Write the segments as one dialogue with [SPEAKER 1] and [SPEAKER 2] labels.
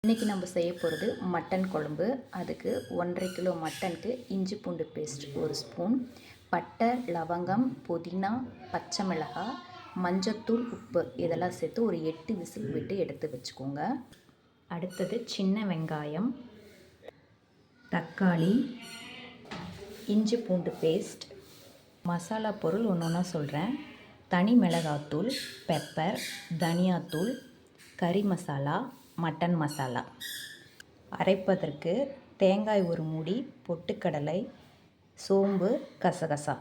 [SPEAKER 1] இன்றைக்கி நம்ம செய்ய போகிறது மட்டன் குழம்பு. அதுக்கு 1.5 கிலோ மட்டனுக்கு இஞ்சி பூண்டு பேஸ்ட் 1 ஸ்பூன், பட்டை, லவங்கம், புதினா, பச்சை மிளகாய், மஞ்சத்தூள், உப்பு இதெல்லாம் சேர்த்து ஒரு 8 விசில் விட்டு எடுத்து வச்சுக்கோங்க. அடுத்தது சின்ன வெங்காயம், தக்காளி, இஞ்சி பூண்டு பேஸ்ட், மசாலா பொருள் ஒன்று ஒன்றா சொல்கிறேன். தனி மிளகாத்தூள், பெப்பர், தனியாத்தூள், கறி மசாலா, மட்டன் மசாலா. அரைப்பதற்கு தேங்காய் 1 மூடி, பொட்டுக்கடலை, சோம்பு, கசகசா.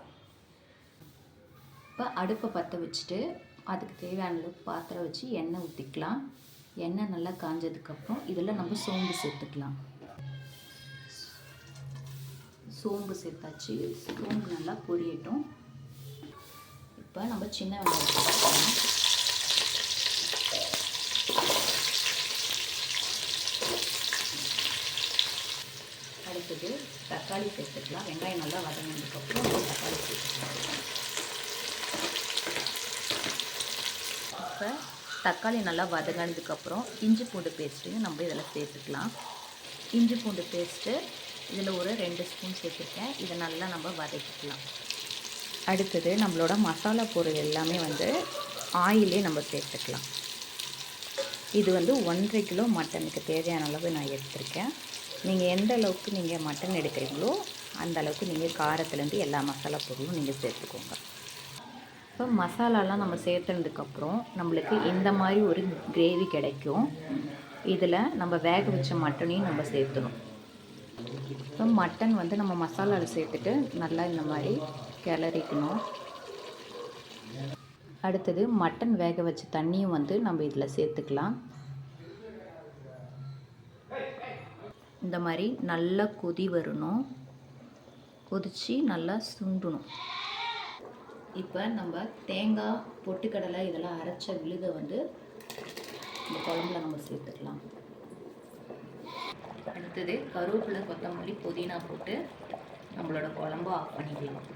[SPEAKER 1] இப்போ அடுப்பை பற்ற வச்சுட்டு அதுக்கு தேவையான அளவுக்கு பாத்திரம் வச்சு எண்ணெய் ஊற்றிக்கலாம். எண்ணெய் நல்லா காஞ்சதுக்கப்புறம் இதில் நம்ம சோம்பு சேர்த்துக்கலாம். சோம்பு சேர்த்தாச்சு. சோம்பு நல்லா பொரியட்டும். இப்போ நம்ம சின்ன வெங்காயம் சேர்த்துக்கலாம். அடுத்தது தக்காளி சேர்த்துக்கலாம். வெங்காயம் நல்லா வதங்கினதுக்கப்புறம் தக்காளி சேர்த்துக்கலாம். இப்போ தக்காளி நல்லா வதங்கினதுக்கப்புறம் இஞ்சி பூண்டு பேஸ்ட்டையும் நம்ம இதில் சேர்த்துக்கலாம். இஞ்சி பூண்டு பேஸ்ட்டு இதில் ஒரு 2 ஸ்பூன் சேர்த்துருக்கேன். இதை நல்லா நம்ம வதக்கிக்கலாம். அடுத்தது நம்மளோட மசாலா பொருள் எல்லாமே ஆயிலே நம்ம சேர்த்துக்கலாம். இது 1.5 கிலோ மட்டனுக்கு தேவையான அளவு நான் எடுத்திருக்கேன். நீங்கள் எந்த அளவுக்கு நீங்கள் மட்டன் எடுக்கிறீங்களோ அந்த அளவுக்கு நீங்கள் காரத்துலேருந்து எல்லா மசாலா பொருளும் நீங்கள் சேர்த்துக்கோங்க. இப்போ மசாலாலாம் நம்ம சேர்த்துனதுக்கப்புறம் நம்மளுக்கு இந்த மாதிரி ஒரு கிரேவி கிடைக்கும். இதில் நம்ம வேக வச்ச மட்டனையும் நம்ம சேர்த்துணும். இப்போ மட்டன் நம்ம மசாலாவில் சேர்த்துட்டு நல்லா இந்த மாதிரி கிளறிக்கணும். அடுத்தது மட்டன் வேக வச்ச தண்ணியும் நம்ம இதில் சேர்த்துக்கலாம். இந்த மாதிரி நல்லா கொதி வரணும். கொதித்து நல்லா சுண்டணும். இப்போ நம்ம தேங்காய், பொட்டுக்கடலை இதெல்லாம் அரைச்ச விழுதை இந்த குழம்புல நம்ம சேர்த்துக்கலாம். அடுத்தது கருவேப்பிலை, கொத்தமல்லி, புதினா போட்டு நம்மளோட குழம்பு ஆஃப் பண்ணிக்கலாம்.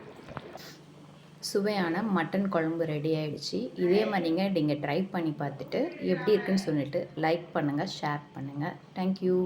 [SPEAKER 1] சுவையான மட்டன் குழம்பு ரெடி ஆகிடுச்சு. இதே மாதிரி நீங்கள் ட்ரை பண்ணி பார்த்துட்டு எப்படி இருக்குன்னு சொல்லிட்டு லைக் பண்ணுங்கள், ஷேர் பண்ணுங்கள். தேங்க்யூ.